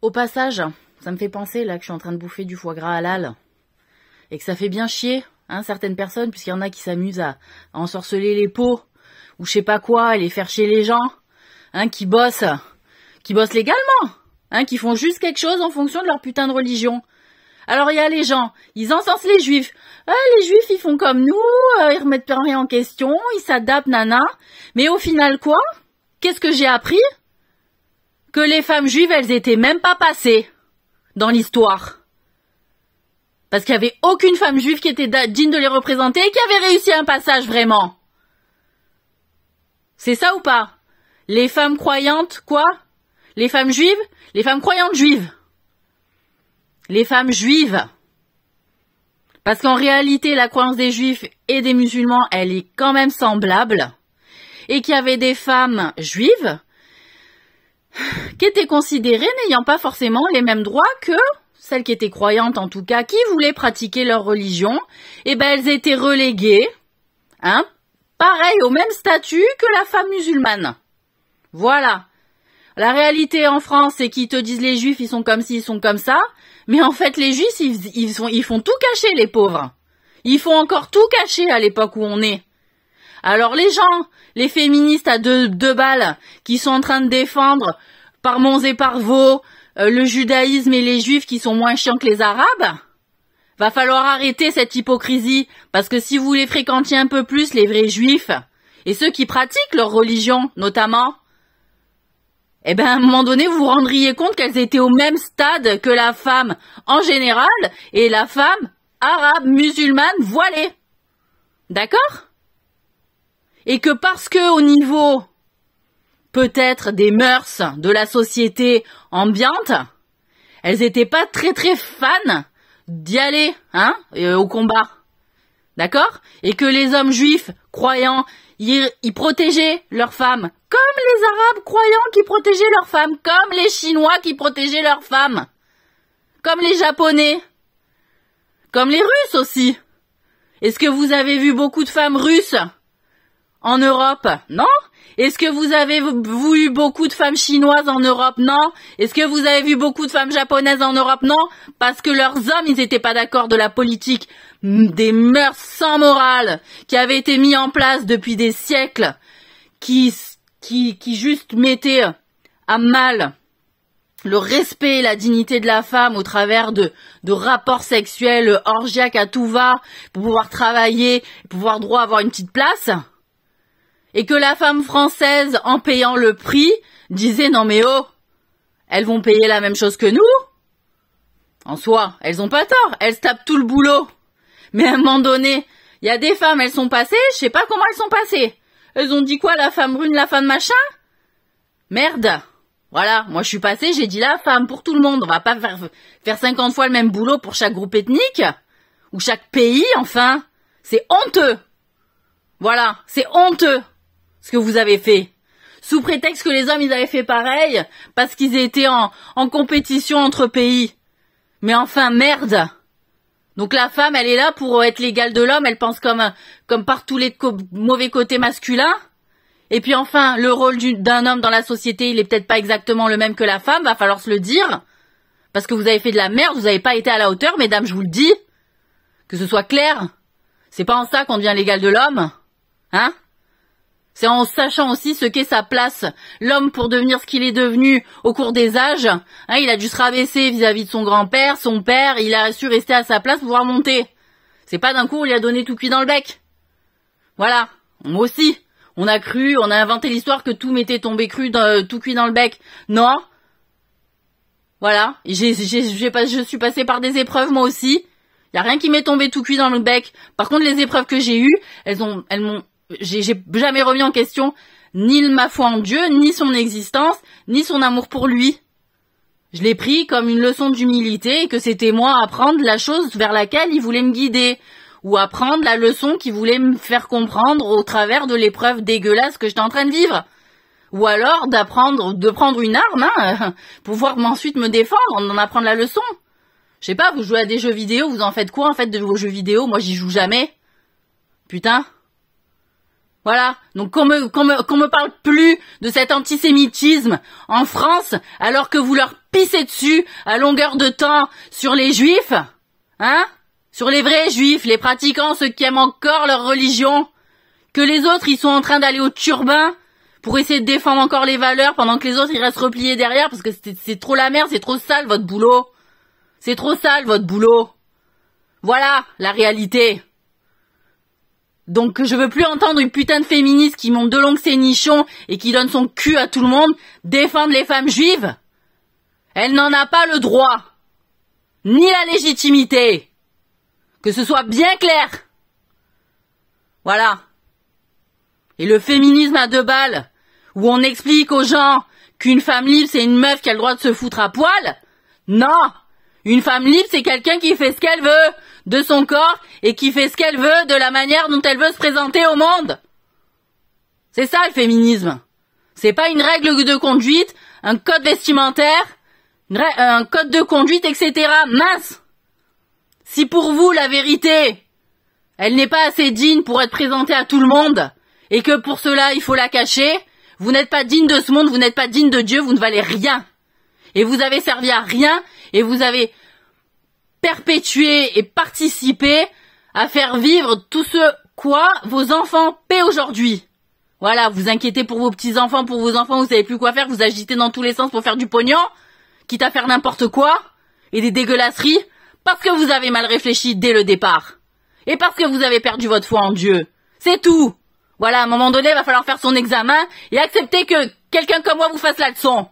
Au passage, ça me fait penser là que je suis en train de bouffer du foie gras halal. Et que ça fait bien chier, hein, certaines personnes, puisqu'il y en a qui s'amusent à ensorceler les peaux, ou je sais pas quoi, à les faire chier les gens, hein, qui bossent légalement, hein, qui font juste quelque chose en fonction de leur putain de religion. Alors il y a les gens, ils encensent les juifs. Les juifs, ils font comme nous, ils remettent rien en question, ils s'adaptent, nana. Mais au final, quoi? Qu'est-ce que j'ai appris? Que les femmes juives, elles étaient même pas passées dans l'histoire. Parce qu'il y avait aucune femme juive qui était digne de les représenter et qui avait réussi un passage vraiment. C'est ça ou pas? Les femmes croyantes, quoi? Les femmes juives? Les femmes croyantes juives. Les femmes juives. Parce qu'en réalité, la croyance des juifs et des musulmans, elle est quand même semblable. Et qu'il y avait des femmes juives qui étaient considérées n'ayant pas forcément les mêmes droits que celles qui étaient croyantes, en tout cas, qui voulaient pratiquer leur religion. Et ben, elles étaient reléguées, hein, pareil, au même statut que la femme musulmane. Voilà. La réalité en France, c'est qu'ils te disent les juifs, ils sont comme ci, ils sont comme ça. Mais en fait, les juifs, ils font tout cacher, les pauvres. Ils font encore tout cacher à l'époque où on est. Alors les gens, les féministes à deux balles, qui sont en train de défendre par monts et par veaux le judaïsme et les juifs qui sont moins chiants que les arabes, va falloir arrêter cette hypocrisie, parce que si vous les fréquentiez un peu plus, les vrais juifs, et ceux qui pratiquent leur religion, notamment, eh ben, à un moment donné, vous vous rendriez compte qu'elles étaient au même stade que la femme en général et la femme arabe, musulmane, voilée. D'accord? Et que parce que au niveau, peut-être, des mœurs de la société ambiante, elles étaient pas très très fans d'y aller, hein, au combat. D'accord? Et que les hommes juifs, croyants, ils protégeaient leurs femmes, comme les Arabes croyants qui protégeaient leurs femmes, comme les Chinois qui protégeaient leurs femmes, comme les Japonais, comme les Russes aussi. Est-ce que vous avez vu beaucoup de femmes russes en Europe? Non? Est-ce que vous avez vu beaucoup de femmes chinoises en Europe? Non. Est-ce que vous avez vu beaucoup de femmes japonaises en Europe? Non. Parce que leurs hommes, ils étaient pas d'accord de la politique des mœurs sans morale qui avaient été mis en place depuis des siècles, qui juste mettaient à mal le respect et la dignité de la femme au travers de rapports sexuels orgiaques à tout va, pour pouvoir travailler, pour pouvoir droit à avoir une petite place. Et que la femme française, en payant le prix, disait non mais oh, elles vont payer la même chose que nous. En soi, elles ont pas tort, elles se tapent tout le boulot. Mais à un moment donné, il y a des femmes, elles sont passées, je sais pas comment elles sont passées. Elles ont dit quoi, la femme brune, la femme machin? Merde. Voilà, moi je suis passée, j'ai dit la femme pour tout le monde. On va pas faire 50 fois le même boulot pour chaque groupe ethnique. Ou chaque pays, enfin. C'est honteux. Voilà, c'est honteux ce que vous avez fait. Sous prétexte que les hommes, ils avaient fait pareil, parce qu'ils étaient en compétition entre pays. Mais enfin, merde. Donc la femme, elle est là pour être l'égale de l'homme, elle pense comme par tous les mauvais côtés masculins. Et puis enfin, le rôle d'un homme dans la société, il est peut-être pas exactement le même que la femme, va falloir se le dire. Parce que vous avez fait de la merde, vous avez pas été à la hauteur, mesdames, je vous le dis. Que ce soit clair. C'est pas en ça qu'on devient l'égal de l'homme. Hein? C'est en sachant aussi ce qu'est sa place. L'homme, pour devenir ce qu'il est devenu au cours des âges, hein, il a dû se rabaisser vis-à-vis de son grand-père, son père, il a su rester à sa place pour pouvoir monter. C'est pas d'un coup on lui a donné tout cuit dans le bec. Voilà. Moi aussi. On a inventé l'histoire que tout m'était tombé tout cuit dans le bec. Non. Voilà. Je suis passée par des épreuves moi aussi. Y a rien qui m'est tombé tout cuit dans le bec. Par contre, les épreuves que j'ai eues, j'ai jamais remis en question ni ma foi en Dieu, ni son existence, ni son amour pour lui. Je l'ai pris comme une leçon d'humilité et que c'était moi à apprendre la chose vers laquelle il voulait me guider. Ou apprendre la leçon qu'il voulait me faire comprendre au travers de l'épreuve dégueulasse que j'étais en train de vivre. Ou alors de prendre une arme, hein, pour pouvoir ensuite me défendre, d'en apprendre la leçon. Je sais pas, vous jouez à des jeux vidéo, vous en faites quoi en fait de vos jeux vidéo? Moi j'y joue jamais. Putain. Voilà, donc qu'on me parle plus de cet antisémitisme en France, alors que vous leur pissez dessus à longueur de temps sur les juifs, hein, sur les vrais juifs, les pratiquants, ceux qui aiment encore leur religion, que les autres ils sont en train d'aller au turbin pour essayer de défendre encore les valeurs pendant que les autres ils restent repliés derrière parce que c'est trop la merde, c'est trop sale votre boulot. C'est trop sale votre boulot. Voilà la réalité. Donc je veux plus entendre une putain de féministe qui monte de longues ses nichons et qui donne son cul à tout le monde défendre les femmes juives. Elle n'en a pas le droit. Ni la légitimité. Que ce soit bien clair. Voilà. Et le féminisme à 2 balles, où on explique aux gens qu'une femme libre c'est une meuf qui a le droit de se foutre à poil. Non. Une femme libre c'est quelqu'un qui fait ce qu'elle veut de son corps et qui fait ce qu'elle veut de la manière dont elle veut se présenter au monde. C'est ça le féminisme. C'est pas une règle de conduite, un code vestimentaire, un code de conduite, etc. Mince. Si pour vous la vérité, elle n'est pas assez digne pour être présentée à tout le monde et que pour cela il faut la cacher, vous n'êtes pas digne de ce monde, vous n'êtes pas digne de Dieu, vous ne valez rien. Et vous avez servi à rien et vous avez perpétuer et participer à faire vivre tout ce quoi vos enfants paient aujourd'hui. Voilà, vous inquiétez pour vos petits-enfants, pour vos enfants, vous savez plus quoi faire, vous agitez dans tous les sens pour faire du pognon, quitte à faire n'importe quoi, et des dégueulasseries, parce que vous avez mal réfléchi dès le départ. Et parce que vous avez perdu votre foi en Dieu. C'est tout. Voilà, à un moment donné, il va falloir faire son examen et accepter que quelqu'un comme moi vous fasse la leçon.